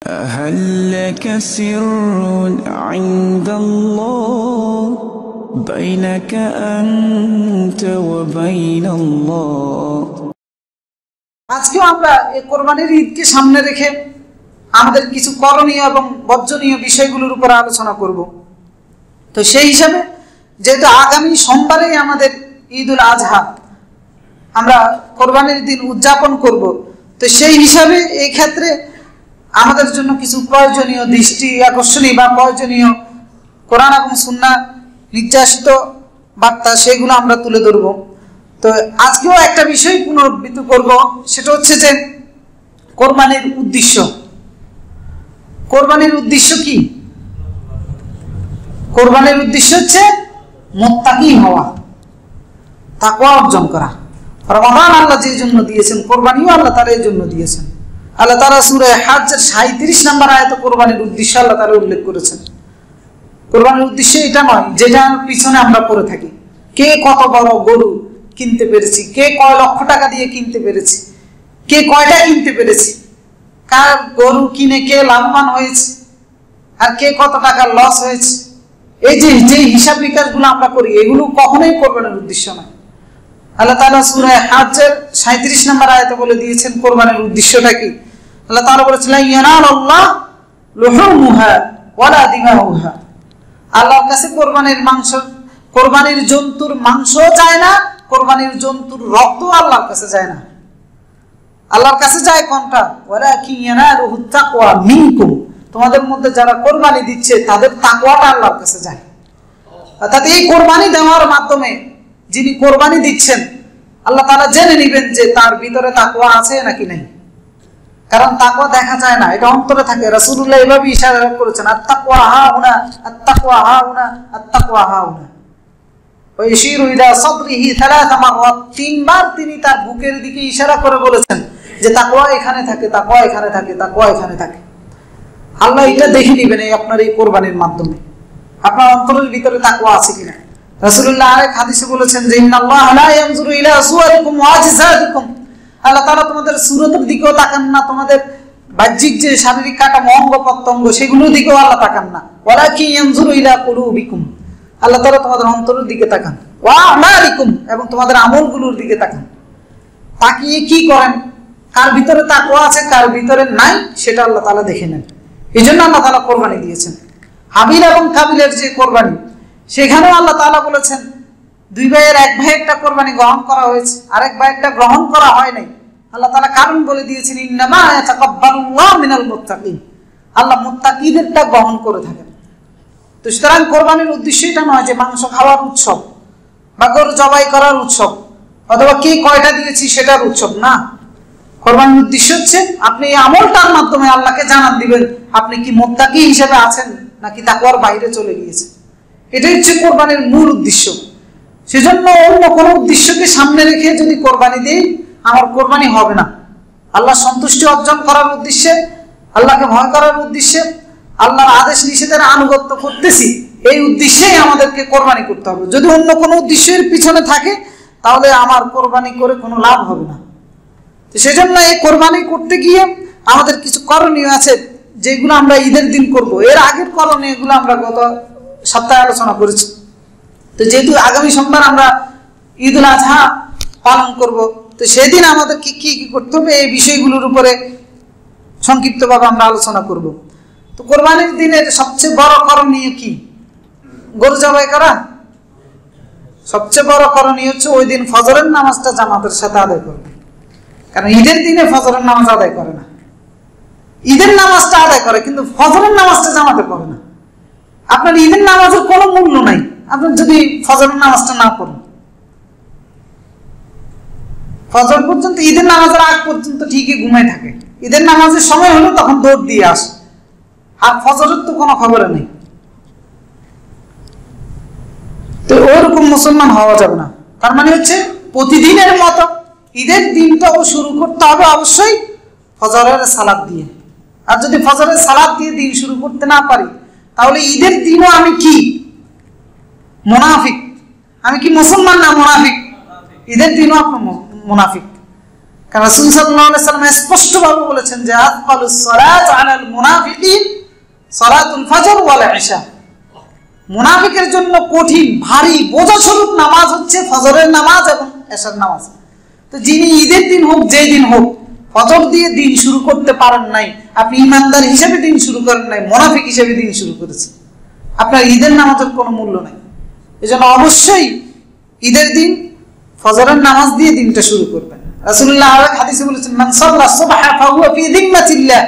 هل لك سر عند الله بينك أنت وبين الله। আজকেও আমরা এই কোরবানির ঈদকে সামনে রেখে আমাদের কিছু করণীয় এবং বর্জনীয় বিষয়গুলোর উপর আলোচনা করব। তো সেই হিসাবে যেহেতু আগামী সোমবারেই আমাদের ঈদুল আজহা, আমরা কোরবানির দিন উদযাপন করব, তো সেই হিসাবে এই ক্ষেত্রে আমাদের জন্য কিছু প্রয়োজনীয় দৃষ্টি আকর্ষণীয় বা প্রয়োজনীয় কোরআন এবং সুন্নাহ নির্যাসিত বার্তা সেগুলো আমরা তুলে ধরব। তো আজকেও একটা বিষয় পুনরাবৃত্তি করব, সেটা হচ্ছে যে কোরবানির উদ্দেশ্য। কোরবানির উদ্দেশ্য কি? কোরবানির উদ্দেশ্য হচ্ছে মুত্তাকি হওয়া, তাকওয়া অর্জন করা। রমাদান আল্লাহ যে জন্য দিয়েছেন, কোরবানিও আল্লাহ তাআলা এই জন্য দিয়েছেন। আল্লাহ তাআলা সূরা হজ্জের 37 নম্বর আয়াতে কোরবানির উদ্দেশ্য আল্লাহ তাআলা উল্লেখ করেছেন। কোরবানির উদ্দেশ্য এটা নয় যেটার পিছনে আমরা পড়ে থাকি, কে কত বড় গরু কিনতে পেরেছি, কে কয় লক্ষ টাকা দিয়ে কিনতে পেরেছি, কে কয়টা কিনতে পেরেছি, কার গরু কিনে কে লাভবান হয়েছে আর কে কত টাকা লস হয়েছে, এই যে হিসাব নিকাশগুলো আমরা করি, এগুলো কখনোই কোরবানির উদ্দেশ্য নয়। আল্লাহ তাআলা সূরা হজ্জের 37 নম্বর আয়াতে বলে দিয়েছেন কোরবানির উদ্দেশ্যটা কি। আল্লাহ তাআলা বলেছেন ইয়ানালুল্লাহ লুহুমুহা ওয়ালা দিমাউহা। আল্লাহর কাছে কোরবানির মাংস, কোরবানির জন্তুর মাংস যায় না, কোরবানির জন্তুর রক্ত আল্লাহর কাছে যায় না। আল্লাহর কাছে যায় কোনটা? ওয়ালাকিন ইয়ানালুহুত তাকওয়া মিনকুম, তোমাদের মধ্যে যারা কোরবানি দিচ্ছে তাদের তাকওয়াটা আল্লাহর কাছে যায়। অর্থাৎ এই কোরবানি দেওয়ার মাধ্যমে যিনি কোরবানি দিচ্ছেন আল্লাহ তাআলা জেনে নেবেন যে তার ভিতরে তাকওয়া আছে নাকি নাই। কারণ তাকওয়া দেখা যায় না, এটা অন্তরে থাকে। রাসূলুল্লাহ এভাবে ইশারা করেছেন, আত-তাকওয়া হাউনা, আত-তাকওয়া হাউনা, আত-তাকওয়া হাউনা। ওয়া ইশিরু ইলা সাদরিহি 3 মাররাত, 3 বার তিনি তার বুকের দিকে ইশারা করে বলেছেন যে তাকওয়া এখানে থাকে, তাকওয়া এখানে থাকে, তাকওয়া এখানে থাকে। আল্লাহ এটা দেখে নেবেন এই আপনার এই কোরবানির মাধ্যমে আপনার অন্তরের ভিতরে তাকওয়া আছে কিনা। রাসূলুল্লাহ আরেক হাদিসে বলেছেন যে ইন্নাল্লাহা লা ইয়ানজুরু ইলা সুওয়ারিকুম ওয়া আজসাদিকুম, আল্লাহ তাআলা তোমাদের সূরতের দিকেও তাকান না, তোমাদের বাহ্যিক যে শারীরিক কাঠামো অঙ্গ প্রত্যঙ্গ সেগুলোর দিকেও আল্লাহ তাকান না। ওয়ালাকিন ইয়ানজুরু ইলা কুলুবিকুম, আল্লাহ তাআলা তোমাদের অন্তরের দিকে তাকান। ওয়া আমালিকুম, এবং তোমাদের আমলগুলোর দিকে তাকান। তাকিয়ে কি করেন, কার ভিতরে তাকওয়া আছে কার ভিতরে নাই সেটা আল্লাহ তাআলা দেখে নেন। এইজন্য আল্লাহ তাআলা কোরবানি দিয়েছেন। হাবিল এবং কাবিলের যে কোরবানি, সেখানেও আল্লাহ তাআলা বলেছেন দুই ভাইয়ের এক ভাই একটা কোরবানি গ্রহণ করা হয়েছে, আরেক ভাই একটা গ্রহণ করা হয় নাই। আল্লাহ তাআলা কারণ বলে দিয়েছেন ইন্নামা ইয়াতাকাব্বালুল্লাহু মিনাল মুত্তাকিন, আল্লাহ মুত্তাকিদেরটা গ্রহণ করে থাকেন। তো সুতরাং কোরবানির উদ্দেশ্য এটা নয় যে মাংস খাওয়ার উৎসব বা গরু জবাই করার উৎসব অথবা কে কয়টা দিয়েছি সেটার উৎসব না। কোরবানির উদ্দেশ্য হচ্ছে আপনি এই আমলটার মাধ্যমে আল্লাহকে জানান দিবেন আপনি কি মুত্তাকি হিসেবে আছেন নাকি তাকওয়ার বাইরে চলে গিয়েছেন। এটাই হচ্ছে কোরবানির মূল উদ্দেশ্য। সেজন্য অন্য কোনো উদ্দেশ্যকে সামনে রেখে যদি কোরবানি দিই, আমার কোরবানি হবে না। আল্লাহ সন্তুষ্টি অর্জন করার উদ্দেশ্যে, আল্লাহকে ভয় করার উদ্দেশ্যে, আল্লাহর আদেশ নিষেধের আনুগত্য করতেছি, এই উদ্দেশ্যেই আমাদেরকে কোরবানি করতে হবে। যদি অন্য কোনো উদ্দেশ্যের পিছনে থাকে তাহলে আমার কোরবানি করে কোনো লাভ হবে না। তো সেজন্য এই কোরবানি করতে গিয়ে আমাদের কিছু করণীয় আছে যেগুলো আমরা ঈদের দিন করব। এর আগের করণীয়গুলো আমরা গত সপ্তাহে আলোচনা করেছি। তো যেহেতু আগামী সোমবার আমরা ঈদুল আজহা পালন করব, তো সেদিন আমাদের কি কি করতে হবে এই বিষয়গুলোর উপরে সংক্ষিপ্তভাবে আমরা আলোচনা করব। তো কোরবানির দিনের সবচেয়ে বড় করণীয় কি? গরু জবাই করা। সবচেয়ে বড় করণীয় হচ্ছে ওই দিন ফজরের নামাজটা জামাতের সাথে আদায় করবে। কারণ ঈদের দিনে ফজরের নামাজ আদায় করে না, ঈদের নামাজটা আদায় করে কিন্তু ফজরের নামাজটা জামাতে পড়ে না। আপনার ঈদের নামাজের কোনো মূল্য নাই আপনার যদি ফজরের নামাজটা না পড়েন। ফজর পর্যন্ত, ঈদের নামাজের আগ পর্যন্ত ঠিকই ঘুমাই থাকে, ঈদের নামাজের সময় হলো তখন দৌড় দিয়ে আসে, আর ফজরের তো কোনো খবর নেই। তো ওরকম মুসলমান হওয়া যাবে না। তার মানে হচ্ছে প্রতিদিনের মতো ঈদের দিনটাও শুরু করতে হবে অবশ্যই ফজরের সালাত দিয়ে। আর যদি ফজরের সালাত দিয়ে দিন শুরু করতে না পারি তাহলে ঈদের দিনও আমি কি মুনাফিক, আমি কি মুসলমান না মুনাফিক? ঈদের দিনও আপনি মুনাফিক। কারণ রাসূল সাল্লাল্লাহু আলাইহি ওয়াসাল্লাম স্পষ্টভাবে বলেছেন যে আতকালুস সালাত আলাল মুনাফিক সালাতুল ফজর ওয়াল ইশা। মুনাফিকের জন্য কঠিন ভারী বোঝা স্বরূপ নামাজ হচ্ছে ফজরের নামাজ এবং এশার নামাজ। তো যিনি ঈদের দিন হোক যেই দিন হোক ফজর দিয়ে দিন শুরু করতে পারেন নাই, আপনি ইমানদার হিসেবে দিন শুরু করেন নাই, মুনাফিক হিসেবে দিন শুরু করেছেন, আপনার ঈদের নামাজের কোনো মূল্য নাই। এজন্য অবশ্যই ঈদের দিন ফজরের নামাজ দিয়ে দিনটা শুরু করবেন। রাসূলুল্লাহ হাদিসে বলেছেন, মান সাল্লা সুবহা ফাহুয়া ফি যিম্মাতিল্লাহ।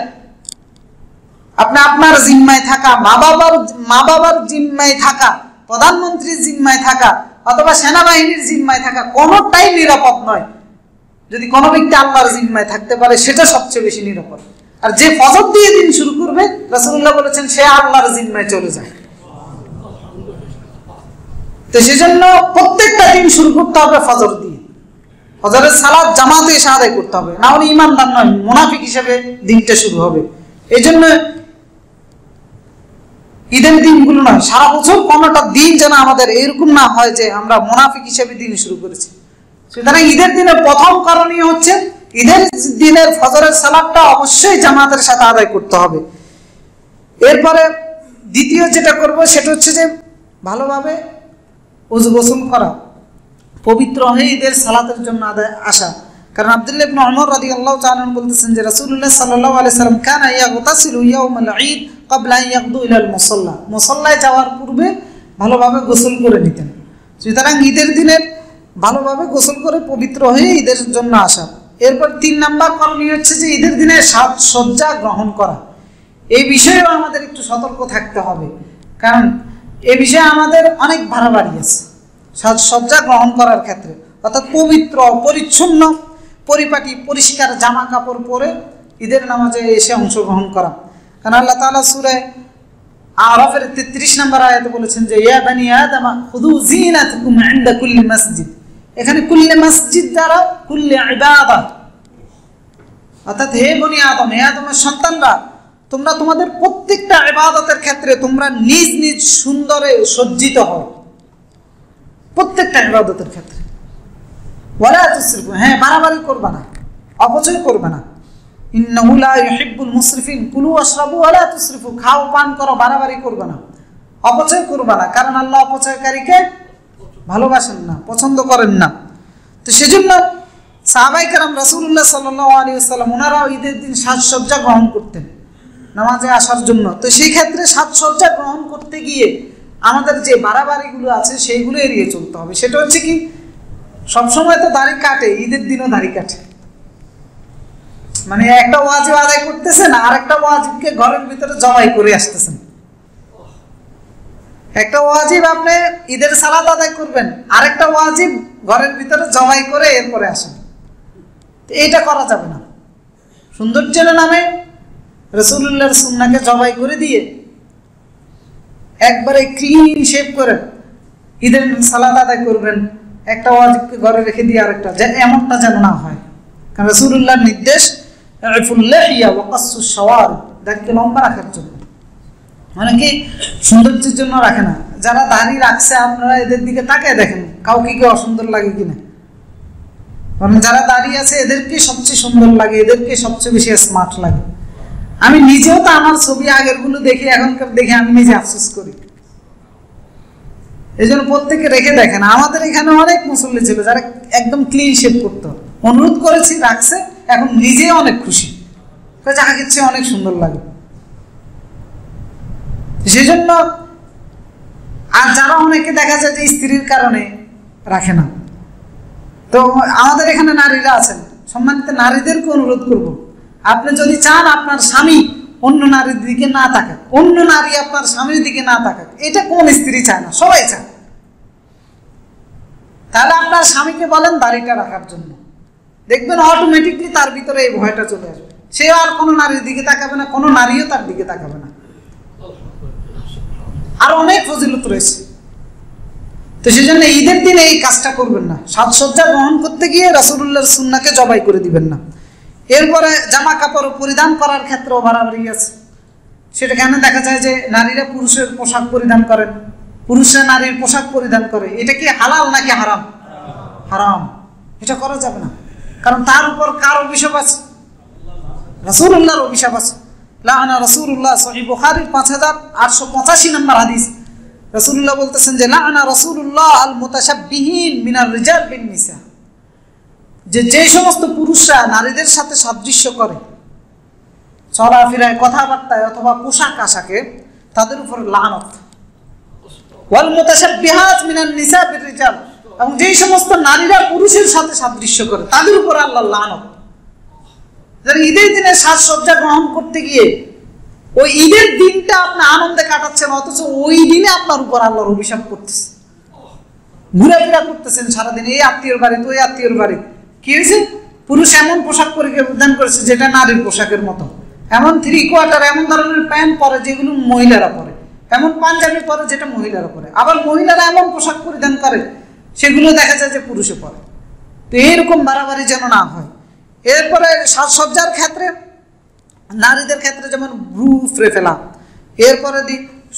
আপনি আপনার জিম্মায় থাকা, মা বাবার জিম্মায় থাকা, প্রধানমন্ত্রীর জিম্মায় থাকা অথবা সেনাবাহিনীর জিম্মায় থাকা কোনোটাই নিরাপদ নয়। যদি কোনো ব্যক্তি আল্লাহর জিম্মায় থাকতে পারে সেটা সবচেয়ে বেশি নিরাপদ। আর যে ফজর দিয়ে দিন শুরু করবে, রাসূলুল্লাহ বলেছেন, সে আল্লাহর জিম্মায় চলে যায়। তো সেজন্য প্রত্যেকটা দিন শুরু করতে হবে ফজর দিয়ে। ফজরের সালাত জামাতে এসে আদায় করতে হবে, না হলে ইমানদার নয়, মুনাফিক হিসেবে দিনটা শুরু হবে। এই জন্য ঈদের দিনগুলো নয়, সারা বছর কোনোটা দিন যেন আমাদের এরকম না হয় যে আমরা মুনাফিক হিসেবে দিন শুরু করেছি। সুতরাং ঈদের দিনের প্রথম করণীয় হচ্ছে ঈদের দিনের ফজরের সালাতটা অবশ্যই জামাতের সাথে আদায় করতে হবে। এরপরে দ্বিতীয় যেটা করব সেটা হচ্ছে যে ভালোভাবে ওযু গোসল করা, পবিত্র হয়ে ঈদের সালাতের জন্য আসা। কারণ আব্দুল্লাহ ইবনে উমর রাদিয়াল্লাহু তাআলা বলতেছেন যে রাসূলুল্লাহ সাল্লাল্লাহু আলাইহি সাল্লাম কানা ইয়াগতাসিলু ইয়াউমাল ঈদ ক্বাবলা আন ইয়াগদু ইলাল মুসাল্লা। মুসাল্লায় যাওয়ার পূর্বে ভালোভাবে গোসল করে নিতেন। সুতরাং ঈদের দিনের ভালোভাবে গোসল করে পবিত্র হয়ে ঈদের জন্য আসা। এরপর 3 নাম্বার করণীয় হচ্ছে যে ঈদের দিনে সাজসজ্জা গ্রহণ করা। এই বিষয়েও আমাদের একটু সতর্ক থাকতে হবে, কারণ এ বিষয়ে আমাদের অনেক বাড়াবাড়ি আছে সাজসজ্জা গ্রহণ করার ক্ষেত্রে। অর্থাৎ পবিত্র পরিচ্ছন্ন পরিপাটি পরিষ্কার জামা কাপড় পরে ঈদের নামাজে এসে অংশগ্রহণ করা। কারণ আল্লাহ তাআলা সূরা আরাফের 33 নম্বর আয়াতে বলেছেন যে ইয়া বানি আদম খুযু যিনাতাকুম ইনদা কুল্লি মসজিদ। এখানে কুল্লি মসজিদ দ্বারা কুল্লি ইবাদত, অর্থাৎ হে বনি আদম, হে আদমের সন্তানরা, তোমরা তোমাদের প্রত্যেকটা ইবাদতের ক্ষেত্রে তোমরা নিজ নিজ সুন্দরে সজ্জিত হও, প্রত্যেকটা ইবাদতের ক্ষেত্রে। ওয়ালা তুসরিফু, হ্যাঁ বাড়াবাড়ি করবে না, অপচয় করবে না। ইন্নাহু লা ইউহিব্বুল মুসরিফিন, কুলু ওয়াশরাবু ওয়ালা তুসরিফু, খাও পান করো, বাড়াবাড়ি করবে না, অপচয় করবে না। কারণ আল্লাহ অপচয়কারীকে ভালোবাসেন না, পছন্দ করেন না। তো সেজন্য সাহাবায়ে কেরাম রাসূলুল্লাহ সাল্লাল্লাহু আলাইহি ওয়াসাল্লাম ওনারাও ঈদের দিন সাজসজ্জা গ্রহণ করতেন নামাজে আসার জন্য। তো সেই ক্ষেত্রে সাজসজ্জা গ্রহণ করতে গিয়ে আমাদের যে বাড়াবাড়িগুলো আছে সেইগুলো এড়িয়ে চলতে হবে। সেটা হচ্ছে কি, সবসময় তো দাড়ি কাটে, ঈদের দিনও দাড়ি কাটে, মানে একটা ওয়াজিব আদায় করতেছেন আর একটা ওয়াজিবকে ঘরের ভিতরে জবাই করে আসতেছেন। একটা ওয়াজিব আপনি ঈদের সালাত আদায় করবেন, আরেকটা ওয়াজিব ঘরের ভিতরে জবাই করে এরপরে আসেন। এইটা করা যাবে না। সৌন্দর্যের নামে রাসূলুল্লাহর সুন্নাহকে জবাই করে দিয়ে একবারে ক্লিন শেভ করে ঈদের সালাত আদায় করবেন, একটা ওয়াজিবকে ঘরে রেখে দিয়ে আরেকটা, এমনটা যেন না হয়। কারণ রাসূলুল্লাহর নির্দেশ ইফুল লিহিয়া ওয়া কাসসুশ শাওয়ার, দাড়িকে লম্বা রাখার জন্য। মানে কি সৌন্দর্যের জন্য রাখে না। যারা দাড়ি রাখছে আপনারা এদের দিকে তাকায় দেখেন কাউকে কি অসুন্দর লাগে কিনা। কারণ যারা দাড়ি আছে এদেরকে সবচেয়ে সুন্দর লাগে, এদেরকে সবচেয়ে বেশি স্মার্ট লাগে। আমি নিজেও তো আমার ছবি আগেরগুলো দেখি, এখনকার দেখে আমি নিজে আফসোস করি। এই জন্য প্রত্যেকে রেখে দেখেন। আমাদের এখানে অনেক মুসল্লি ছিল যারা একদম ক্লিন শেভ করতো, অনুরোধ করেছি, রাখছে, এখন নিজে অনেক খুশি, যাকে ইচ্ছে অনেক সুন্দর লাগে। সেই জন্য আর যারা অনেকে দেখা যায় যে স্ত্রীর কারণে রাখে না, তো আমাদের এখানে নারীরা আছেন, সম্মানিত নারীদেরকে অনুরোধ করব, আপনি যদি চান আপনার স্বামী অন্য নারীর দিকে না তাকাক, অন্য নারী আপনার স্বামীর দিকে না তাকাক, এটা কোন স্ত্রী চায় না? সবাই চায়। তাহলে আপনার স্বামীকে বলেন দাড়িটা রাখার জন্য, দেখবেন অটোমেটিকলি তার ভিতরে এই ভয়টা চলে আসবে, সে আর কোনো নারীর দিকে তাকাবে না, কোনো নারীও তার দিকে তাকাবে না। আর অনেক ফজিলত রয়েছে। তো সেই জন্য ঈদের দিনে এই কাজটা করবেন না, সাজসজ্জা গ্রহণ করতে গিয়ে রাসূলুল্লাহর সুন্নাহকে জবাই করে দিবেন না। এরপরে জামা কাপড় পরিধান করার ক্ষেত্রেও বাড়াবাড়ি আছে। সেটা কেন দেখা যায় যে নারীরা পুরুষের পোশাক পরিধান করেন, পুরুষরা নারীর পোশাক পরিধান করে, এটা কি হালাল নাকি হারাম? হারাম। এটা করা যাবে না, কারণ তার উপর কার অভিশাপ আছে? রাসূলুল্লাহর অভিশাপ আছে। লাআনা রাসূলুল্লাহ, সহিহ বুখারীর 5885 নম্বর হাদিস। রাসূলুল্লাহ বলতেছেন যে লাআনা রাসূলুল্লাহ আল মুতাশাব্বিহিন মিনার রিজাল বিন নিসা, যে সমস্ত পুরুষরা নারীদের সাথে সাদৃশ্য করে চলাফেরায়, কথাবার্তায় অথবা পোশাক আশাকে, তাদের উপর লানত। ওয়াল মুতাশাব্বিহাত মিনান নিসা বির রিজাল, এবং যেই সমস্ত নারীরা পুরুষের সাথে সাদৃশ্য করে তাদের উপর আল্লাহর লানত। যারা ঈদের দিনে সাজসজ্জা গ্রহণ করতে গিয়ে ওই ঈদের দিনটা আপনি আনন্দে কাটাচ্ছেন, অথচ ওই দিনে আপনার উপর আল্লাহর অভিশাপ করতেছে। ঘুরাফেরা করতেছেন সারাদিন, এই আত্মীয়র বাড়িতে ওই আত্মীয়র বাড়িতে। কি হয়েছে? পুরুষ এমন পোশাক পরিধান করেছে যেটা নারীর পোশাকের মতো, এমন 3/4 এমন ধরনের প্যান্ট পরে যেগুলো মহিলারা পরে, এমন পাঞ্জাবি পরে যেটা মহিলারা পরে, আবার মহিলারা এমন পোশাক পরিধান করে সেগুলো দেখা যায় যে পুরুষে পরে। তো এইরকম বাড়াবাড়ি যেন না হয়। এরপরে সাজসজ্জার ক্ষেত্রে নারীদের ক্ষেত্রে যেমন ভ্রু উপড়ে ফেলা, এরপরে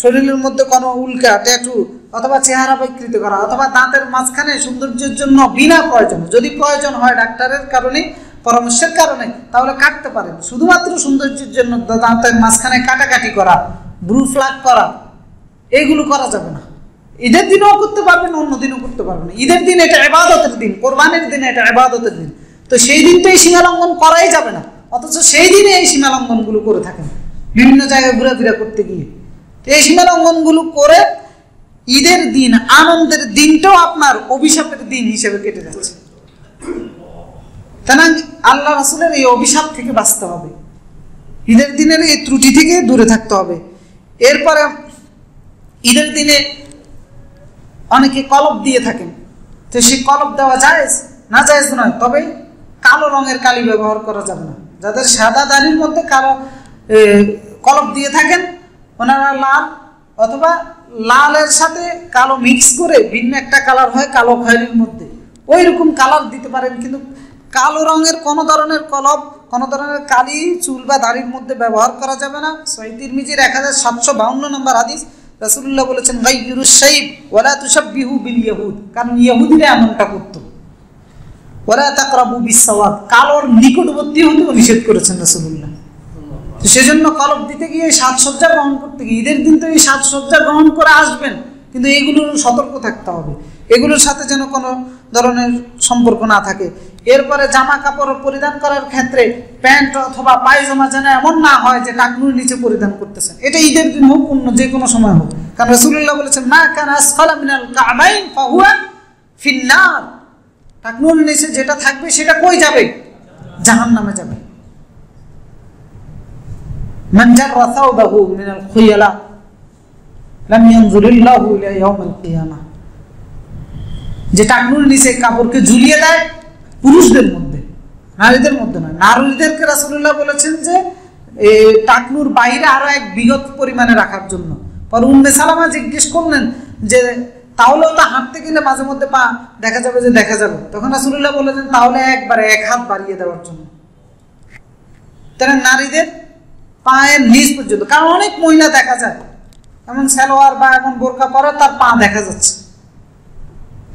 শরীরের মধ্যে কোনো উল্কা, ট্যাটু অথবা চেহারা বিকৃত করা, অথবা দাঁতের মাঝখানে সৌন্দর্যের জন্য বিনা প্রয়োজন, যদি প্রয়োজন হয় ডাক্তারের কারণে, পরামর্শের কারণে, তাহলে কাটতে পারেন। শুধুমাত্র সৌন্দর্যের জন্য দাঁতের মাঝখানে কাটাকাটি করা, ভ্রু ফ্লাক করা, এগুলো করা যাবে না। ঈদের দিনেও করতে পারবেন, অন্য দিনও করতে পারবেন। ঈদের দিন এটা ইবাদতের দিন, কোরবানির দিন এটা ইবাদতের দিন, তো সেই দিন তো এই সীমালঙ্ঘন করাই যাবে না, অথচ সেই দিনে এই সীমালঙ্ঘনগুলো করে থাকেন বিভিন্ন জায়গায় ঘোরাফেরা করতে গিয়ে। এই সীমালঙ্ঘনগুলো করে ঈদের দিন, আনন্দের দিনটাও আপনার অভিশাপের দিন হিসেবে কেটে যাচ্ছে। তাই না? আল্লাহ রাসূলের এই অভিশাপ থেকে বাঁচতে হবে, ঈদের দিনের এই ত্রুটি থেকে দূরে থাকতে হবে। এরপরে ঈদের দিনে অনেকে কলব দিয়ে থাকেন, তো সেই কলব দেওয়া জায়েজ না জায়েজ নয়, তবে কালো রঙের কালি ব্যবহার করা যাবে না। যাদের সাদা দাড়ির মধ্যে কালো কলব দিয়ে থাকেন ওনারা লাল অথবা লালের সাথে কালো মিক্স করে ভিন্ন একটা কালার হয় কালো খয়েরির মধ্যে, ওই রকম কালার দিতে পারেন, কিন্তু কালো রঙের কোনো ধরনের কলব, কোনো ধরনের কালি চুল বা দাড়ির মধ্যে ব্যবহার করা যাবে না। সহিহ তিরমিজির 1752 নম্বর হাদিস, রাসূলুল্লাহ বলেছেন গাইয়ুরুশ শাইব ওয়ালা তুশাব্বিহু বিল ইয়াহুদ, কারণ ইহুদিরা এমনটা করত। ওয়ালা তাকরাবু বিস সাওয়াদ, কালোর নিকটবর্তী হতেও নিষেধ করেছেন রাসূলুল্লাহ। তো সেজন্য কলব দিতে গিয়ে সাজসজ্জা গ্রহণ করতে গিয়ে, ঈদের দিন তো এই সাজসজ্জা গ্রহণ করে আসবেন, কিন্তু এগুলোর সতর্ক থাকতে হবে, এগুলোর সাথে যেন কোনো ধরনের সম্পর্ক না থাকে। এরপরে জামা কাপড় পরিধান করার ক্ষেত্রে প্যান্ট অথবা পায়জামা যেন এমন না হয় যে টাকনুর নিচে পরিধান করতেছেন, এটা ঈদের দিন হোক অন্য যে কোনো সময় হোক, কারণ রাসূলুল্লাহ বলেছেন মা কানা আসফালা মিনাল কাবাইন ফাহুয়া ফিন্নার, টাকনুর নিচে যেটা থাকবে সেটা কই যাবে? জাহান্নামে যাবে। মান জাররা সাওবাহু মিনাল খুয়ালা লাম ইয়ানজুরিল্লাহু ইলা ইয়াউমিল কিয়ামাহ, যে টাকনুর নিচে কাপড়কে ঝুলিয়ে দেয় পুরুষদের মধ্যে, নারীদের মধ্যে নয়। নারীদেরকে রাসূলুল্লাহ বলেছেন যে টাকনুর বাইরে আরো এক বিগত পরিমাণে রাখার জন্য। পর উম্মে সালামা জিজ্ঞেস করলেন যে তাহলেও তো হাঁটতে গেলে মাঝে মধ্যে পা দেখা যাবে যে দেখা যাবে, তখন রাসূলুল্লাহ বলেছেন তাহলে একবারে এক হাত বাড়িয়ে দেওয়ার জন্য। তারা নারীদের পায়ের নিচ পর্যন্ত, কারণ অনেক মহিলা দেখা যায় এমন সালোয়ার বা এমন বোরকা পরে তার পা দেখা যাচ্ছে,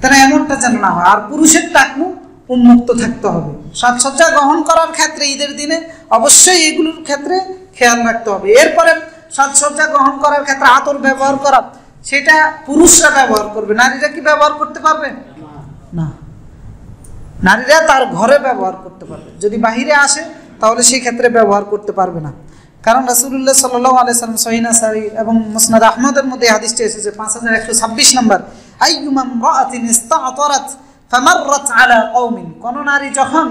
তারা এমনটা যেন না হয়। আর পুরুষের টাকনু উন্মুক্ত থাকতে হবে। সাজসজ্জা গ্রহণ করার ক্ষেত্রে ঈদের দিনে অবশ্যই এগুলোর ক্ষেত্রে খেয়াল রাখতে হবে। এরপরে সাজসজ্জা গ্রহণ করার ক্ষেত্রে আতর ব্যবহার করা, সেটা পুরুষরা ব্যবহার করবে, নারীরা কি ব্যবহার করতে পারবে না। নারীরা তার ঘরে ব্যবহার করতে পারবে, যদি বাহিরে আসে তাহলে সেই ক্ষেত্রে ব্যবহার করতে পারবে না। কারণ রাসূলুল্লাহ সাল্লাল্লাহু আলাইহি ওয়াসাল্লাম সহিহ নাসাই এবং মুসনাদ আহমদের মধ্যে হাদিসটি এসেছে 5126 নম্বর, আইয়ুমা ইমরাআতিন ইসতা'তারাত ফামাররাত আলা কওমিন, কোন নারী যখন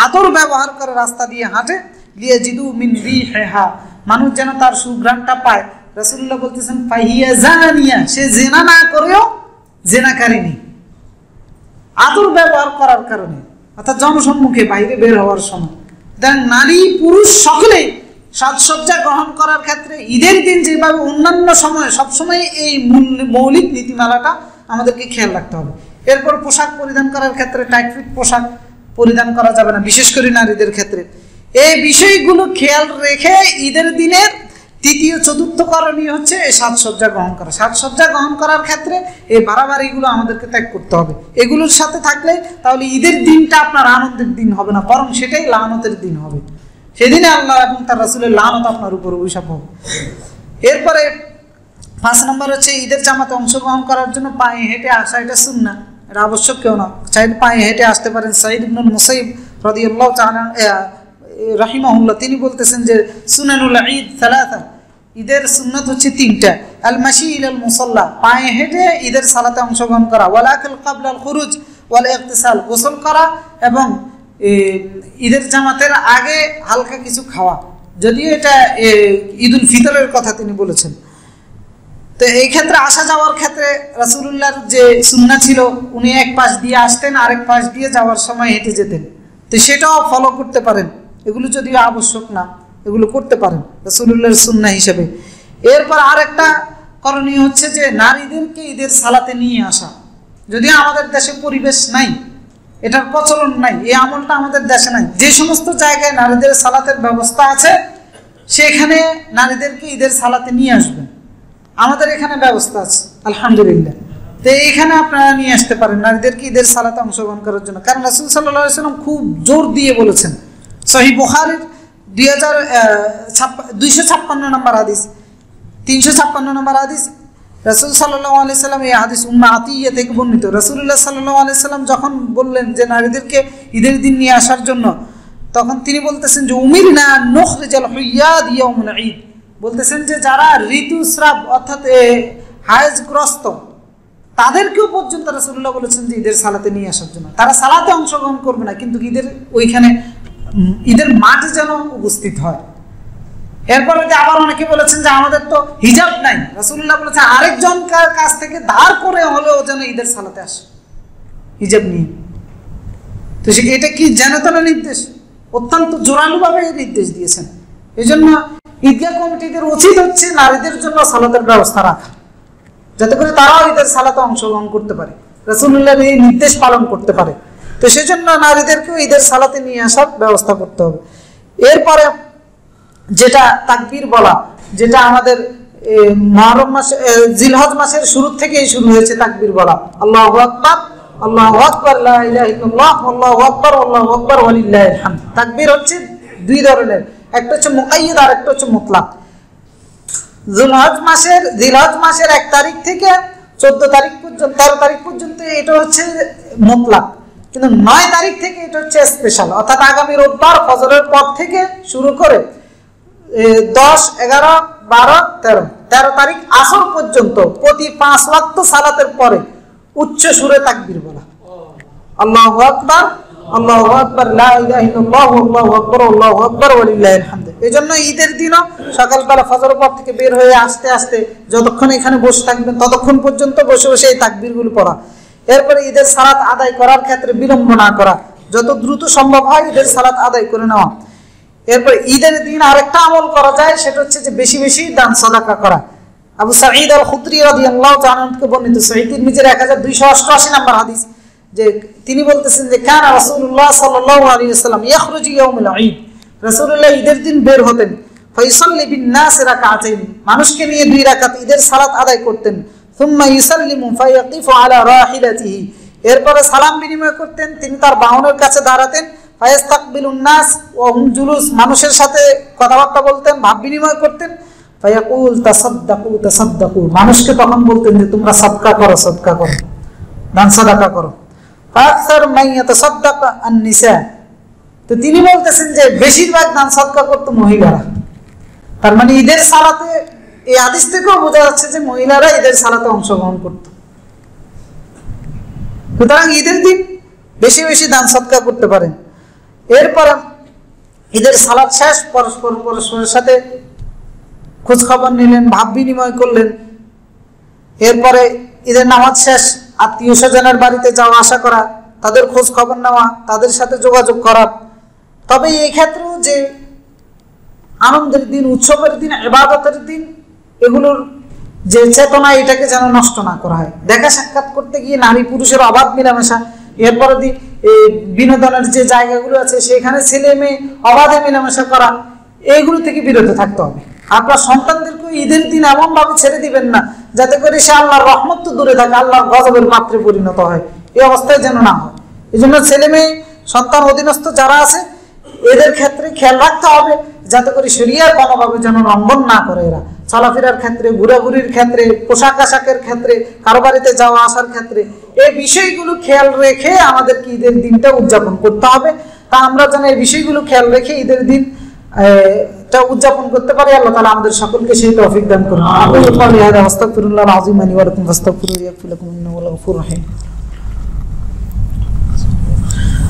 আতর ব্যবহার করে রাস্তা দিয়ে হাঁটে, লিয়াজিদু মিন রিহা, মানুষ যেন তার সুঘ্রাণটা পায়, রাসূলুল্লাহ বলতেছেন ফাহিয়া জানিয়া, সে জিনা না করেও জিনাকারিনী, আতর ব্যবহার করার কারণে, অর্থাৎ জনসম্মুখে বাইরে বের হওয়ার সময়। দেন নারী পুরুষ সকলেই সাজসজ্জা গ্রহণ করার ক্ষেত্রে ঈদের দিন যেভাবে অন্যান্য সময় সবসময় এই মৌলিক নীতিমালাটা আমাদেরকে খেয়াল রাখতে হবে। এরপর পোশাক পরিধান করার ক্ষেত্রে টাইট ফিট পোশাক পরিধান করা যাবে না, বিশেষ করে নারীদের ক্ষেত্রে। এই বিষয়গুলো খেয়াল রেখে ঈদের দিনের তৃতীয় চতুর্থ করণীয় হচ্ছে এই সাজসজ্জা গ্রহণ করা। সাজসজ্জা গ্রহণ করার ক্ষেত্রে এই বাড়াবাড়িগুলো আমাদেরকে ত্যাগ করতে হবে। এগুলোর সাথে থাকলে তাহলে ঈদের দিনটা আপনার আনন্দের দিন হবে না, বরং সেটাই লানতের দিন হবে। সেদিনে আল্লাহ এবং তার রাসূলের লানত আপনার উপর অভিশাপ হবে। এরপরে 5 নম্বর হচ্ছে ঈদের জামাতে অংশগ্রহণ করার জন্য পায়ে হেঁটে আসা, এটা সুন্নাহ, এটা আবশ্যক কেউ না, চাইলে পায়ে হেঁটে আসতে পারেন। সাঈদ ইবনুল মুসাইয়িব রাদিয়াল্লাহু তাআলা রাহিমাহুল্লাহ তিনি বলতেছেন যে সুনানুল ঈদ সালাসা, ঈদের সুন্নাত হচ্ছে 3টা। আল মাশি ইলাল মুসাল্লা, পায়ে হেঁটে ঈদের সালাতে অংশগ্রহণ করা, ওয়াল আকল ক্বাবলা আল খুরুজ ওয়াল ইগতিসাল, গোসল করা এবং ঈদের জামাতের আগে হালকা কিছু খাওয়া, যদিও এটা ঈদুল ফিতরের কথা তিনি বলেছেন। তো এই ক্ষেত্রে আসা যাওয়ার ক্ষেত্রে রাসূলুল্লাহর যে সুন্নাহ ছিল, উনি এক পাশ দিয়ে আসতেন, আরেক পাশ দিয়ে যাওয়ার সময় হেঁটে যেতেন, তো সেটাও ফলো করতে পারেন। এগুলো যদিও আবশ্যক না, এগুলো করতে পারেন রাসূলুল্লাহর সুন্নাহ হিসেবে। এরপর আরেকটা করণীয় হচ্ছে যে নারীদেরকে ঈদের সালাতে নিয়ে আসা। যদিও আমাদের দেশে পরিবেশ নাই, এটার প্রচলন নাই, এই আমলটা আমাদের দেশে নাই। যে সমস্ত জায়গায় নারীদের সালাতের ব্যবস্থা আছে সেখানে নারীদেরকে ঈদের সালাতে নিয়ে আসবেন। আমাদের এখানে ব্যবস্থা আছে আলহামদুলিল্লাহ, তো এইখানে আপনারা নিয়ে আসতে পারেন নারীদেরকে ঈদের সালাতে অংশগ্রহণ করার জন্য। কারণ রাসূল সাল্লাল্লাহু আলাইহি ওয়াসাল্লাম খুব জোর দিয়ে বলেছেন, সহিহ বুখারীর 256 নম্বর হাদিস, 356 নম্বর হাদিস, রাসূল সাল্লাল্লাহু আলাইহি সাল্লাম এই হাদিস উম্মে আতিয়্যা থেকে বর্ণিত। রাসূলুল্লাহ সাল্লাল্লাহু আলাইহি সাল্লাম যখন বললেন যে নারীদেরকে ঈদের দিন নিয়ে আসার জন্য, তখন তিনি বলতেছেন যে উমিরনা নুখরিজাল হুইয়াদ ইয়াউমুল ঈদ, বলতেছেন যে যারা ঋতুস্রাব অর্থাৎ হায়েজগ্রস্ত তাদেরকেও পর্যন্ত রাসূলুল্লাহ বলেছেন যে ঈদের সালাতে নিয়ে আসার জন্য। তারা সালাতে অংশগ্রহণ করবে না, কিন্তু ঈদের ওইখানে ঈদের মাঠে যেন উপস্থিত হয়। এরপরে আবার অনেকে বলেছেন যে আমাদের তো হিজাব নাই, রাসূলুল্লাহ বলেছেন আরেকজন কাছ থেকে ধার করে হলেও যেন ঈদের সালাতে আসে হিজাব নিয়ে। তো এটা কি জানাতনা নির্দেশ? অত্যন্ত জোরালোভাবে এই নির্দেশ দিয়েছেন। এই জন্য ঈদগাহ কমিটিদের উচিত হচ্ছে নারীদের জন্য সালাতের ব্যবস্থা রাখা, যাতে করে তারাও ঈদের সালাতে অংশগ্রহণ করতে পারে, রাসূলুল্লাহর এই নির্দেশ পালন করতে পারে। তো সেজন্য নারীদেরকেও ঈদের সালাতে নিয়ে আসার ব্যবস্থা করতে হবে। এরপরে যেটা তাকবীর বলা, যেটা আমাদের মুহররম মাসে জিলহজ মাসের শুরু থেকেই শুরু হয়েছে তাকবীর বলা, আল্লাহু আকবার, আল্লাহু আকবার, লা ইলাহা ইল্লাল্লাহ, আল্লাহু আকবার, আল্লাহু আকবার, ওয়ালিল্লাহিল হামদ। তাকবীর হচ্ছে দুই ধরনের, একটা হচ্ছে মুকাইয়াদ আর একটা হচ্ছে মুতলাক। জিলহজ মাসের 1 তারিখ থেকে 14 তারিখ পর্যন্ত 13 তারিখ পর্যন্ত এটা হচ্ছে মুতলাক, কিন্তু 9 তারিখ থেকে এটা হচ্ছে স্পেশাল, অর্থাৎ আগামী রোববার ফজরের পর থেকে শুরু করে 10, 11, 12, 13 তারিখ আসর পর্যন্ত প্রতি 5 ওয়াক্ত সালাতের পরে উচ্চ সুরে তাকবীর বলা, আল্লাহু আকবার, আল্লাহু আকবার, লা ইলাহা ইল্লাল্লাহ, আল্লাহু আকবার, আল্লাহু আকবার, ওয়ালিল্লাহিল হামদ। এজন্য ঈদের দিনও সকালবেলা ফজরের পর থেকে বের হয়ে আস্তে আস্তে যতক্ষণ এখানে বসে থাকবেন ততক্ষণ পর্যন্ত বসে বসে এই তাকবীরগুলো পড়া। এরপরে ঈদের সালাত আদায় করার ক্ষেত্রে বিলম্ব না করা, যত দ্রুত সম্ভব হয় ঈদের সালাত আদায় করে নেওয়া। এরপর ঈদের দিন আরেকটা আমল করা যায়, সেটা হচ্ছে যে বেশি বেশি দান সাদাকা করা। আবু সাঈদ আল খুদরি রাদিয়াল্লাহু তাআলা থেকে বর্ণিত, সহিহ তিরমিজির 1288 নম্বর হাদিস, যে তিনি বলতেছেন যে কানা রাসূলুল্লাহ সাল্লাল্লাহু আলাইহি ওয়াসাল্লাম ইয়াখরুজু ইয়াউমুল ঈদ, রাসূলুল্লাহ ঈদের দিন বের হতেন, ফায়ুসাল্লি বিন নাস রাকাতাইন, মানুষকে নিয়ে 2 রাকাত ঈদের সালাত আদায় করতেন, সুম্মা ইউসাল্লিমু ফায়াকিফু আলা রাহিলাতিহি, এরপরে সালাম বিনিময় করতেন, তিনি তার বাহনের কাছে দাঁড়াতেন, ফায়াস্তাকবিলুন নাস ওয়া হুম জুলুস, মানুষের সাথে কথাবার্তা বলতেন, ভাব বিনিময় করতেন, ফায়াকুল তাসাদ্দাকু তাসাদ্দাকু, মানুষকে তখন বলতেন যে তোমরা সাদকা করো, সাদকা করো, দান সাদাকা করো। ফাকসার মান ইয়াতাসাদ্দাক আন-নিসা, তো তিনি বলতেছেন যে বেশিরভাগ দান সাদকা করতো মহিলারা। তার মানে ঈদের সালাতে এই হাদিস থেকেও বোঝা যাচ্ছে যে মহিলারা ঈদের সালাতে অংশগ্রহণ করত। সুতরাং ঈদের দিন বেশি বেশি দান সদকা করতে পারেন। এরপর ঈদের সালাত শেষ, পরস্পরের সাথে খোঁজ খবর নিলেন, ভাব বিনিময় করলেন। এরপরে ঈদের নামাজ শেষ, আত্মীয় স্বজনের বাড়িতে যাওয়া আসা করা, তাদের খোঁজ খবর নেওয়া, তাদের সাথে যোগাযোগ করা। তবে এই ক্ষেত্রেও যে আনন্দের দিন, উৎসবের দিন, ইবাদতের দিন, এগুলোর যে চেতনা এটাকে যেন নষ্ট না করা হয়। দেখা সাক্ষাৎ করতে গিয়ে নারী পুরুষের অবাধ মেলামেশা, এরপরে বিনোদনের যে জায়গাগুলো আছে সেখানে ছেলে মেয়ে অবাধে মেলামেশা করা, এইগুলো থেকে বিরত থাকতে হবে। আপনার সন্তানদেরকে ঈদের দিন এমন ভাবে ছেড়ে দিবেন না যাতে করে সে আল্লাহর রহমত তো দূরে থাকে, আল্লাহর গজবের পাত্রে পরিণত হয়, এই অবস্থায় যেন না হয়। এই জন্য ছেলে মেয়ে সন্তান অধীনস্থ যারা আছে এদের ক্ষেত্রে খেয়াল রাখতে হবে যাতে করে শরিয়ার কোনোভাবে যেন লঙ্ঘন না করে। এরা চলাফেরার ক্ষেত্রে, ঘোরাঘুরির ক্ষেত্রে, পোশাক আশাকের ক্ষেত্রে, কারো বাড়িতে যাওয়া আসার ক্ষেত্রে এই বিষয়গুলো খেয়াল রেখে আমাদেরকে ঈদের দিনটা উদযাপন করতে হবে। তা আমরা যেন এই বিষয়গুলো খেয়াল রেখে ঈদের দিন উদযাপন করতে পারি। আল্লাহ তাআলা আমাদের সকলকে সেই তৌফিক দান করুন। আস্তাগফিরুল্লাহ আল-আযীম লি ওয়া লাকুম ফাস্তাগফিরুহু ইয়াগফির লাকুম ইন্নাহু হুয়াল গফুরুর রহিম।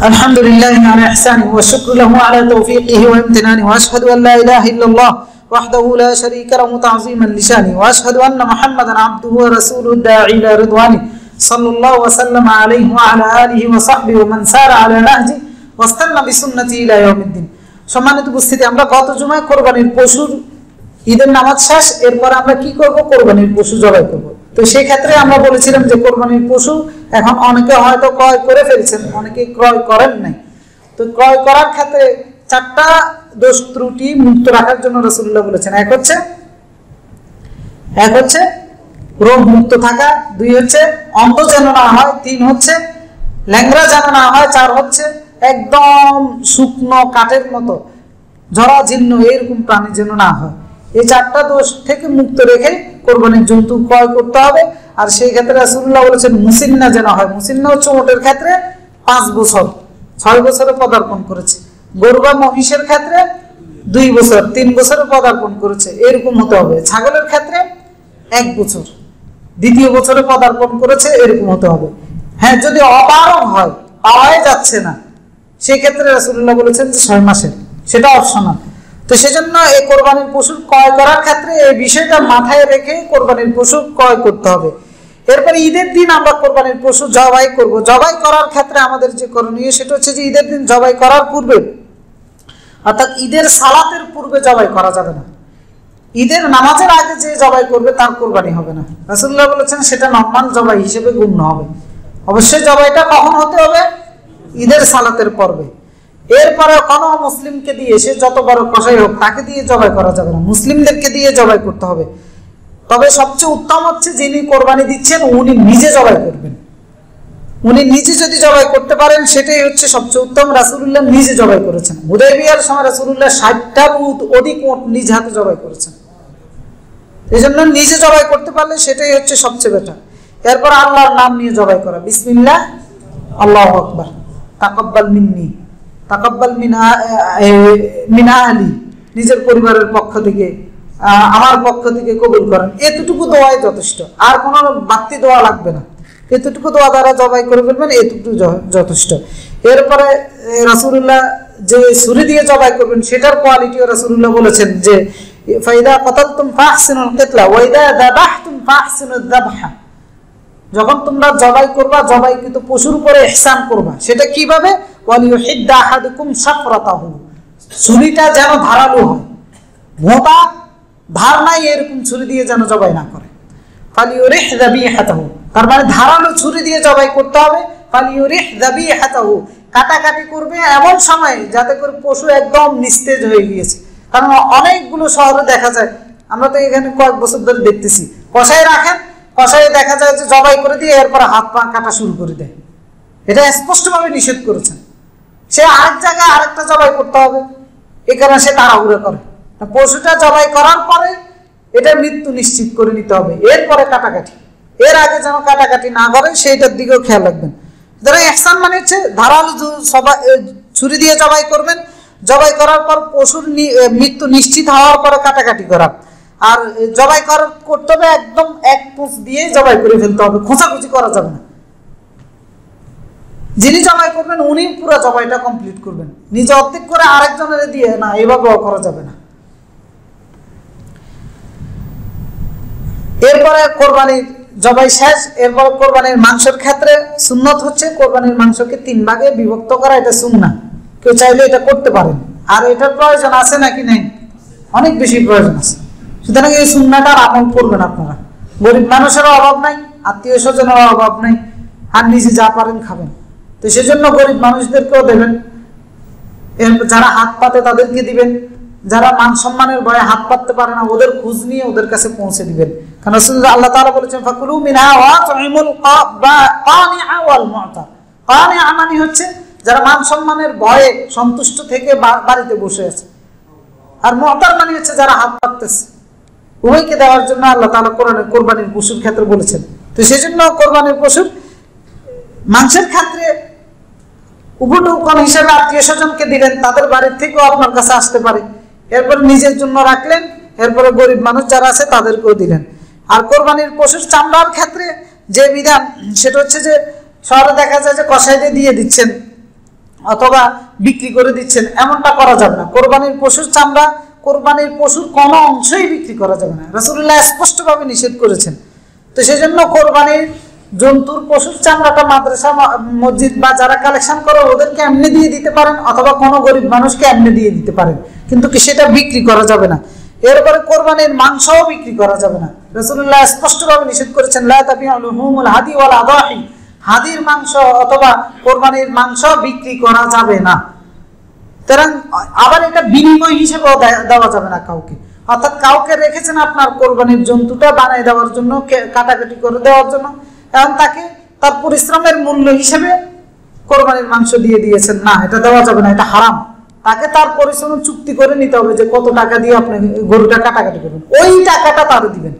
আলহামদুলিল্লাহি আলা ইহসানিহি ওয়া শুকরু লাহু আলা তাওফীকিহি ওয়া ইমতিনানিহি ওয়া আশহাদু আন লা ইলাহা ইল্লাল্লাহ ওয়াহদাহু লা শারীকা লাহু তা'যীমান লিশানিহি ওয়া আশহাদু আন্না মুহাম্মাদান আবদুহু ওয়া রাসূলুহু দাঈ ইলা রিদওয়ানিহি সাল্লাল্লাহু ওয়া সাল্লামা আলাইহি ওয়া আলা আলিহি ওয়া সাহবিহি ওয়া মান সারা আলা নাহজিহি ওয়াস্তান্না বিসুন্নতিহি ইলা ইয়াউমিদ্দিন। সম্মানিত উপস্থিতি, আমরা গত জুমায় কোরবানির পশুর ঈদের নামাজ শেষ, এরপর আমরা কি করব? কোরবানির পশু জবাই করব। তো সেই ক্ষেত্রে আমরা বলেছিলাম যে কোরবানির পশু এখন অনেকে হয়তো ক্রয় করে ফেলছেন, অনেকে ক্রয় করেন নাই। তো ক্রয় করার ক্ষেত্রে 4টা দোষ ত্রুটি মুক্ত রাখার জন্য রাসূলুল্লাহ বলেছেন। এক হচ্ছে রোগ মুক্ত থাকা, 2 হচ্ছে অন্ধ যেন না হয়, 3 হচ্ছে ল্যাংড়া যেন না হয়, 4 হচ্ছে একদম শুকনো কাঠের মতো ঝরা জীর্ণ এরকম প্রাণী যেন না হয়। এই 4টা দোষ থেকে মুক্ত রেখে কোরবানির জন্তু ক্রয় করতে হবে। আর সেই ক্ষেত্রে রাসূলুল্লাহ বলেছেন মুসিন্না যেন হয়। মুসিন্না হচ্ছে ওটের ক্ষেত্রে 5 বছর, 6 বছরে পদার্পণ করেছে। গরু বা মহিষের ক্ষেত্রে 2 বছর, 3 বছরে পদার্পণ করেছে, এরকম হতে হবে। ছাগলের ক্ষেত্রে 1 বছর, 2য় বছরে পদার্পণ করেছে, এরকম হতে হবে। হ্যাঁ, যদি অপারগ হয়, পাওয়াই যাচ্ছে না, সেই ক্ষেত্রে রাসূলুল্লাহ বলেছেন যে 6 মাসের, সেটা অপশনাল। তো সেজন্য এই কোরবানির পশু ক্রয় করার ক্ষেত্রে এই বিষয়টা মাথায় রেখে কোরবানির পশু ক্রয় করতে হবে। এরপরে ঈদের দিন আমরা কোরবানির পশু জবাই করব। জবাই করার ক্ষেত্রে আমাদের যে করণীয় সেটা হচ্ছে যে ঈদের দিন জবাই করার পূর্বে, অর্থাৎ ঈদের সালাতের পূর্বে জবাই করা যাবে না। ঈদের নামাজের আগে যে জবাই করবে তার কোরবানি হবে না। রাসূলুল্লাহ বলেছেন সেটা নরমাল জবাই হিসেবে গণ্য হবে। অবশ্যই জবাইটা কখন হতে হবে? ঈদের সালাতের পর্বে। এরপরে কোনো মুসলিমকে দিয়ে, সে যত বড় কসাই হোক, তাকে দিয়ে জবাই করা যাবে না, মুসলিমদেরকে দিয়ে জবাই করতে হবে। তবে সবচেয়ে উত্তম হচ্ছে যিনি কোরবানি দিচ্ছেন উনি নিজে জবাই করবেন। উনি নিজে যদি জবাই করতে পারেন সেটাই হচ্ছে সবচেয়ে উত্তম। রাসূলুল্লাহ নিজে জবাই করেছেন। হুদায়বিয়ার সময় রাসূলুল্লাহ 60টার অধিক উট নিজ হাতে জবাই করেছেন। এই জন্য নিজে জবাই করতে পারলে সেটাই হচ্ছে সবচেয়ে বেটার। এরপর আল্লাহর নাম নিয়ে জবাই করা, বিসমিল্লাহ, আল্লাহু আকবার, তাকাব্বাল মিন্নি, তাকাব্বাল মিনা আলী, নিজের পরিবারের পক্ষ থেকে, আমার পক্ষ থেকে কবুল করেন। এতটুকু দোয়াই যথেষ্ট, আর কোনো বাড়তি দোয়া লাগবে না। এতটুকু দোয়া দ্বারা জবাই করে ফেলবেন, এতটুকু যথেষ্ট। এরপরে রাসূলুল্লাহ যে ছুরি দিয়ে জবাই করবেন সেটার কোয়ালিটিও রাসূলুল্লাহ বলেছেন যে ফাইদা কাতালতুম ফাহসিনুল কিতলা ওয়া ইদা যাবাহতুম ফাহসিনুদ যাবহা। যখন তোমরা জবাই করবা, জবাইকৃত পশুর উপরে ইহসান করবা। সেটা কিভাবে? ওয়ালিউহিদ্দা আহাদুকুম শাফরাতাহু, ছুরিটা যেন ধারালো হয়, মোটা ধার নাই এরকম ছুরি দিয়ে যেন জবাই না করে। ফালিউরিহ যাবিহাতাহু, তার মানে ধারালো ছুরি দিয়ে জবাই করতে হবে। ফালিউরিহ যাবিহাতাহু, কাটাকাটি করবে এমন সময় যাতে করে পশু একদম নিস্তেজ হয়ে গিয়েছে। কারণ অনেকগুলো শহরে দেখা যায়, আমরা তো এখানে কয়েক বছর ধরে দেখতেছি, কষাই রাখেন, কষাই দেখা যায় যে জবাই করে দিয়ে এরপরে হাত পা কাটা শুরু করে দেয়। এটা স্পষ্টভাবে নিষেধ করেছেন। সে আরেক জায়গায় আরেকটা জবাই করতে হবে, এ কারণে সে তাড়াহুড়ো করে। পশুটা জবাই করার পরে এটা মৃত্যু নিশ্চিত করে নিতে হবে, এরপরে কাটাকাটি। এর আগে যেন কাটাকাটি না করে সেইটার দিকেও খেয়াল রাখবেন। ধরো ইহসান মানে হচ্ছে ধারালো ছুরি দিয়ে জবাই করবেন, জবাই করার পর পশুর মৃত্যু নিশ্চিত হওয়ার পরে কাটাকাটি করা। আর জবাই করতে হবে একদম এক পুঁচ দিয়ে জবাই করে ফেলতে হবে, খোঁচাখুচি করা যাবে না। যিনি জবাই করবেন উনি পুরো জবাইটা কমপ্লিট করবেন, নিজে অর্ধেক করে আরেকজনের দিয়ে না, এভাবেও করা যাবে না। এরপরে কোরবানির জবাই শেষ। এরপর কোরবানির মাংসের ক্ষেত্রে সুন্নত হচ্ছে কোরবানির মাংসকে 3 ভাগে বিভক্ত করা, এটা সুন্নাহ। কেউ চাইলে এটা করতে পারেন। আর এটার প্রয়োজন আছে নাকি নেই? অনেক বেশি প্রয়োজন আছে। সুতরাং এই সুন্নাহটার আমল করবেন আপনারা। গরিব মানুষেরও অভাব নাই, আত্মীয় স্বজনেরও অভাব নাই, আর নিজে যা পারেন খাবেন। তো সেজন্য গরিব মানুষদেরকেও দেবেন, যারা হাত পাতে তাদেরকে দিবেন, যারা মান সম্মানের ভয়ে হাত পাততে পারে না ওদের খোঁজ নিয়ে ওদের কাছে পৌঁছে দিবেন। কারণ আল্লাহ তাআলা বলেছেন ফাকুলু মিনহা ওয়া তুইমুল কানিআ ওয়াল মু'তার। কানিআ মানে হচ্ছে যারা মান সম্মানের ভয়ে সন্তুষ্ট থেকে বাড়িতে বসে আছে, আর মুহতার মানে হচ্ছে যারা হাত পাততেছে। উভয়কে দেওয়ার জন্য আল্লাহ তাআলা কোরআনে কোরবানির পশুর ক্ষেত্রে বলেছেন। তো সেজন্য কোরবানির পশুর মাংসের ক্ষেত্রে উপটোকন হিসেবে আত্মীয় স্বজনকে দিলেন, তাদের বাড়ির থেকেও আপনার কাছে আসতে পারে। এরপরে নিজের জন্য রাখলেন, এরপরে গরিব মানুষ যারা আছে তাদেরকেও দিলেন। আর কোরবানির পশুর চামড়ার ক্ষেত্রে যে বিধান, সেটা হচ্ছে যে শহরে দেখা যায় যে কসাইতে দিয়ে দিচ্ছেন অথবা বিক্রি করে দিচ্ছেন, এমনটা করা যাবে না। কোরবানির পশুর চামড়া, কোরবানির পশুর কোনো অংশই বিক্রি করা যাবে না, রাসূলুল্লাহ স্পষ্টভাবে নিষেধ করেছেন। তো সেই জন্য কোরবানির জন্তুর পশুর চামড়াটা মাদ্রাসা, মসজিদ বা যারা কালেকশন করে ওদেরকে এমনি দিয়ে দিতে পারেন, অথবা কোনো গরিব মানুষকে এমনি দিয়ে দিতে পারেন, কিন্তু কি সেটা বিক্রি করা যাবে না। এরপরে কোরবানির মাংসও বিক্রি করা যাবে না, রাসূলুল্লাহ স্পষ্টভাবে নিষেধ করেছেন, লা তাবিউ লুহুমুল হাদি ওয়াল আদাহি, হাদির মাংস অথবা কোরবানির মাংস বিক্রি করা যাবে না। সুতরাং আবার এটা বিনিময় হিসেবেও দেওয়া যাবে না কাউকে, অর্থাৎ কাউকে রেখেছেন আপনার কোরবানির জন্তুটা বানিয়ে দেওয়ার জন্য, কাটাকাটি করে দেওয়ার জন্য, এবং তাকে তার পরিশ্রমের মূল্য হিসেবে কোরবানির মাংস দিয়ে দিয়েছেন, না, এটা দেওয়া যাবে না, এটা হারাম। তাকে তার পরিশ্রম চুক্তি করে নিতে হবে যে কত টাকা দিয়ে আপনি গরুটা কাটাকাটি করবেন, ওই টাকাটা তার দিবেন।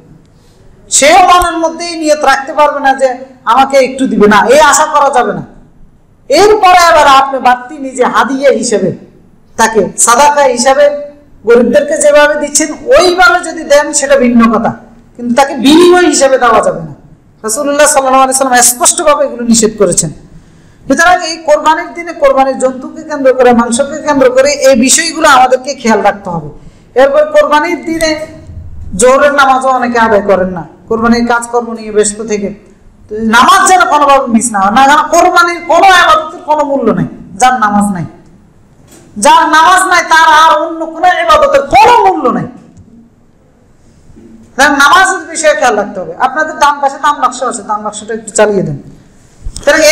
সেও মনের মধ্যেই নিয়ত রাখতে পারবে না যে আমাকে একটু দিবে, না, এই আশা করা যাবে না। এরপরে আবার আপনি বাড়তি নিজে হাদিয়া হিসেবে তাকে সাদাকা হিসাবে গরিবদেরকে যেভাবে দিচ্ছেন ওইভাবে যদি দেন সেটা ভিন্ন কথা, কিন্তু তাকে বিনিময় হিসেবে দেওয়া যাবে না। রাসূলুল্লাহ সাল্লাল্লাহু আলাইহি ওয়াসাল্লাম স্পষ্টভাবে এগুলো নিষেধ করেছেন। সুতরাং এই কোরবানির দিনে কোরবানির জন্তুকে কেন্দ্র করে, মাংসকে কেন্দ্র করে এই বিষয়গুলো আমাদেরকে খেয়াল রাখতে হবে। এরপর কোরবানির দিনে জোহরের নামাজও অনেকে আদায় করেন না, কোরবানির কাজকর্ম নিয়ে ব্যস্ত থেকে। নামাজ যেন কোনোভাবে মিস না হয়, না, কারণ কোরবানির কোনো ইবাদতের কোনো মূল্য নাই যার নামাজ নাই। যার নামাজ নাই তার আর অন্য কোনো ইবাদতের কোনো মূল্য নাই। নামাজের বিষয়ে খেয়াল রাখতে হবে। আপনাদের ডান পাশে দাম বাক্স আছে, দাম বাক্সটা একটু চালিয়ে দেন।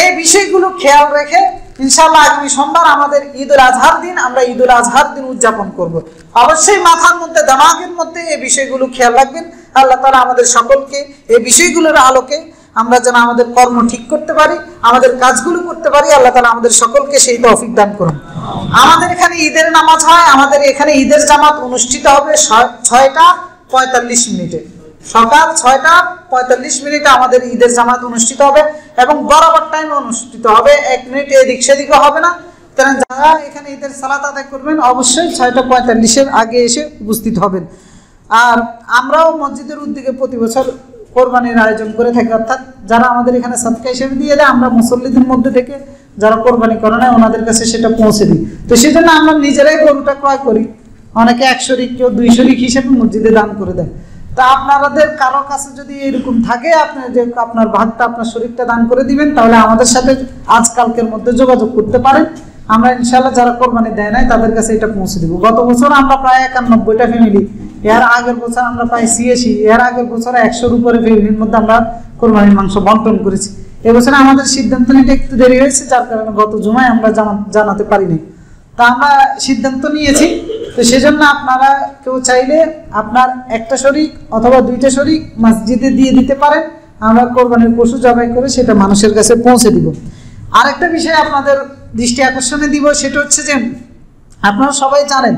এই বিষয়গুলো খেয়াল রেখে ইনশাআল্লাহ আগামী সোমবার আমাদের ঈদুল আজহার দিন, আমরা ঈদুল আজহার দিন উদযাপন করব। অবশ্যই মাথার মধ্যে, দামাগের মধ্যে এই বিষয়গুলো খেয়াল রাখবেন। আল্লাহ তাআলা আমাদের সকলকে এই বিষয়গুলোর আলোকে আমরা যেন আমাদের কর্ম ঠিক করতে পারি, আমাদের কাজগুলো করতে পারি। আল্লাহ তাআলা আমাদের সকলকে সেই তৌফিক দান করুন। আমাদের এখানে ঈদের নামাজ হয়, আমাদের এখানে ঈদের জামাত অনুষ্ঠিত হবে 6:45 সকাল 6:45 আমাদের ঈদের জামাত অনুষ্ঠিত হবে, এবং বরাবর টাইমে অনুষ্ঠিত হবে, 1 মিনিট এদিক সেদিকে হবে না। কারণ যারা এখানে ঈদের সালাত আদায় করবেন অবশ্যই 6:45 আগে এসে উপস্থিত হবেন। আর আমরাও মসজিদের উদ্যোগে প্রতি বছর কোরবানির আয়োজন করে থাকি, অর্থাৎ যারা আমাদের এখানে সাদকা হিসেবে দিয়ে দেয়, আমরা মুসল্লিদের মধ্যে থেকে যারা কোরবানি করে না ওনাদের কাছে সেটা পৌঁছে দিই। তো সেজন্য আমরা নিজেরাই গরুটা ক্রয় করি, অনেকে 1 শরিক, কেউ 2 শরিক হিসেবে মসজিদে দান করে দেয়। তা আপনাদের কারো কাছে যদি এরকম থাকে, আপনি যে আপনার ভাগটা, আপনার শরীরটা দান করে দিবেন, তাহলে আমাদের সাথে আজকালকের মধ্যে যোগাযোগ করতে পারেন। আমরা ইনশাআল্লাহ যারা কোরবানি দেয় নাই তাদের কাছে এটা পৌঁছে দিব। গত বছর আমরা প্রায় 91টা ফ্যামিলি, এর আগের বছর আমরা প্রায় 86, এর আগের বছর 100-র উপরে ফ্যামিলির মধ্যে আমরা কোরবানির মাংস বন্টন করেছি। এবছর আমাদের সিদ্ধান্ত নিতে একটু দেরি হয়েছে, যার কারণে গত জুমায় আমরা জানাতে পারিনি। তা আমরা সিদ্ধান্ত নিয়েছি। তো সেজন্য আপনারা কেউ চাইলে আপনার 1টা শরিক অথবা 2টা শরিক মসজিদে দিয়ে দিতে পারেন, আমরা কোরবানির পশু জবাই করে সেটা মানুষের কাছে পৌঁছে দিব। আরেকটা বিষয় আপনাদের দৃষ্টি আকর্ষণে দিব, সেটা হচ্ছে যে আপনারা সবাই জানেন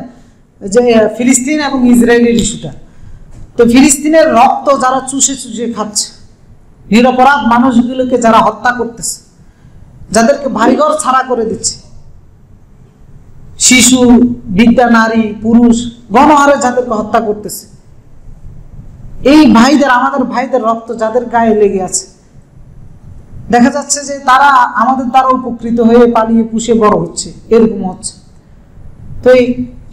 যে ফিলিস্তিন এবং ইসরায়েলের ইস্যুটা। তো ফিলিস্তিনের রক্ত যারা চুষে চুষে খাচ্ছে, নিরপরাধ মানুষগুলোকে যারা হত্যা করতেছে, যাদেরকে বাড়িঘর ছাড়া করে দিচ্ছে, শিশু, বৃদ্ধা, নারী, পুরুষ গণহারে যাদেরকে হত্যা করতেছে, এই ভাইদের, আমাদের ভাইদের রক্ত যাদের গায়ে লেগে আছে, দেখা যাচ্ছে যে তারা আমাদের দ্বারা উপকৃত হয়ে পালিয়ে পুষে বড় হচ্ছে, এরকম হচ্ছে। তো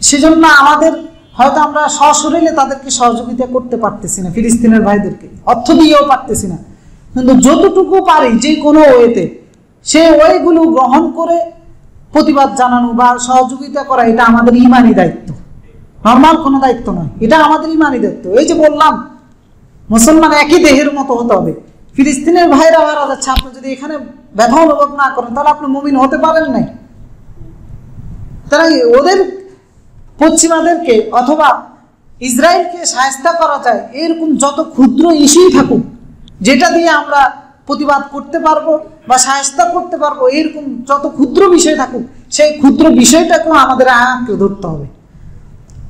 সেজন্য আমাদের হয়তো আমরা সশরীরে তাদেরকে সহযোগিতা করতে পারতেছি না, ফিলিস্তিনের ভাইদেরকে অর্থ দিয়েও পারতেছি না, কিন্তু যতটুকু পারি যে কোনো ওয়েতে সেই ওয়েগুলো গ্রহণ করে প্রতিবাদ জানানো বা সহযোগিতা করা, এটা আমাদের ইমানি দায়িত্ব, নর্মাল কোনো দায়িত্ব নয়, এটা আমাদের ইমানি দায়িত্ব। এই যে বললাম মুসলমান একই দেহের মতো হতে হবে। ফিলিস্তিনের ভাইরা মারা যাচ্ছে, আপনি যদি এখানে ব্যথা অনুভব না করেন তাহলে আপনি মুমিন হতে পারেন নাই। তারা ওদের পশ্চিমাদেরকে অথবা ইসরায়েলকে শায়েস্তা করা যায় এরকম যত ক্ষুদ্র ইস্যুই থাকুক, যেটা দিয়ে আমরা প্রতিবাদ করতে পারবো বা শায়েস্তা করতে পারবো, এরকম যত ক্ষুদ্র বিষয় থাকুক সেই ক্ষুদ্র বিষয়টাকেও আমাদের আঁকড়ে ধরতে হবে।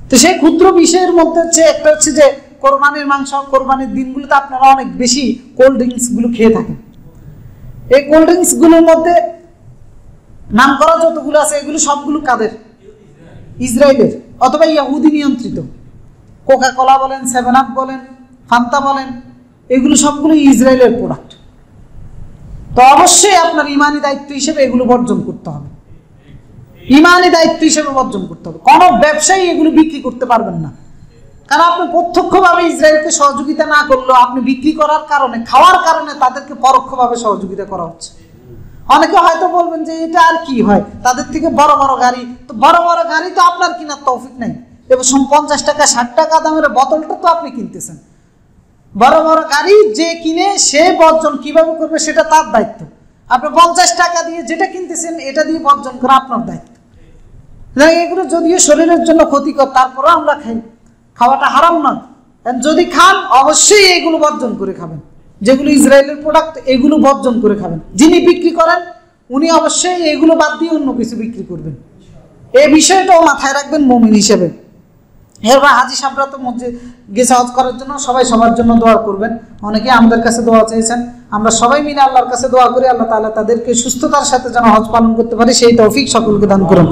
তো সেই ক্ষুদ্র বিষয়ের মধ্যে হচ্ছে একটা হচ্ছে যে কোরবানির মাংস, কোরবানির দিনগুলোতে আপনারা অনেক বেশি কোল্ড ড্রিঙ্কসগুলো খেয়ে থাকেন। এই কোল্ড ড্রিঙ্কসগুলোর মধ্যে নাম করা যতগুলো আছে এগুলো সবগুলো কাদের? ইসরায়েলের অথবা ইহুদি নিয়ন্ত্রিত। কোকা কোলা বলেন, 7 আপ বলেন, ফান্তা বলেন, এগুলো সবগুলো ইসরায়েলের প্রোডাক্ট। তো অবশ্যই আপনার ইমানি দায়িত্ব হিসেবে এগুলো বর্জন করতে হবে, ইমানি দায়িত্ব হিসেবে বর্জন করতে হবে। কোনো ব্যবসায়ী এগুলো বিক্রি করতে পারবেন না, কারণ আপনি প্রত্যক্ষভাবে ইসরায়েলকে সহযোগিতা না করলেও আপনি বিক্রি করার কারণে, খাওয়ার কারণে তাদেরকে পরোক্ষভাবে সহযোগিতা করা হচ্ছে। অনেকে হয়তো বলবেন যে এটা আর কি হয়, তাদের থেকে বড় বড় গাড়ি, তো বড় বড় গাড়ি তো আপনার কেনার তৌফিক নাই, এবং 50 টাকা 60 টাকা দামের বোতলটা তো আপনি কিনতেছেন। বড় বড় গাড়ি যে কিনে সে বর্জন কিভাবে করবে সেটা তার দায়িত্ব। আপনি 50 টাকা দিয়ে যেটা কিনতেছেন এটা দিয়ে বর্জন করা আপনার দায়িত্ব। এগুলো যদিও শরীরের জন্য ক্ষতিকর, তারপরেও আমরা খাই, খাওয়াটা হারাম না। যদি খান অবশ্যই এগুলো বর্জন করে খাবেন, যেগুলো ইসরায়েলের প্রোডাক্ট এগুলো বর্জন করে খাবেন। যিনি বিক্রি করেন উনি অবশ্যই এগুলো বাদ দিয়ে অন্য কিছু বিক্রি করবেন, এই বিষয়টাও মাথায় রাখবেন মুমিন হিসেবে। এরপর হাজি সাহেবরা তো মধ্যে গেছে হজ করার জন্য, সবাই সবার জন্য দোয়া করবেন। অনেকে আমাদের কাছে দোয়া চেয়েছেন, আমরা সবাই মিলে আল্লাহর কাছে দোয়া করি আল্লাহ তাআলা তাদেরকে সুস্থতার সাথে যেন হজ পালন করতে পারে সেই তৌফিক সকলকে দান করুন।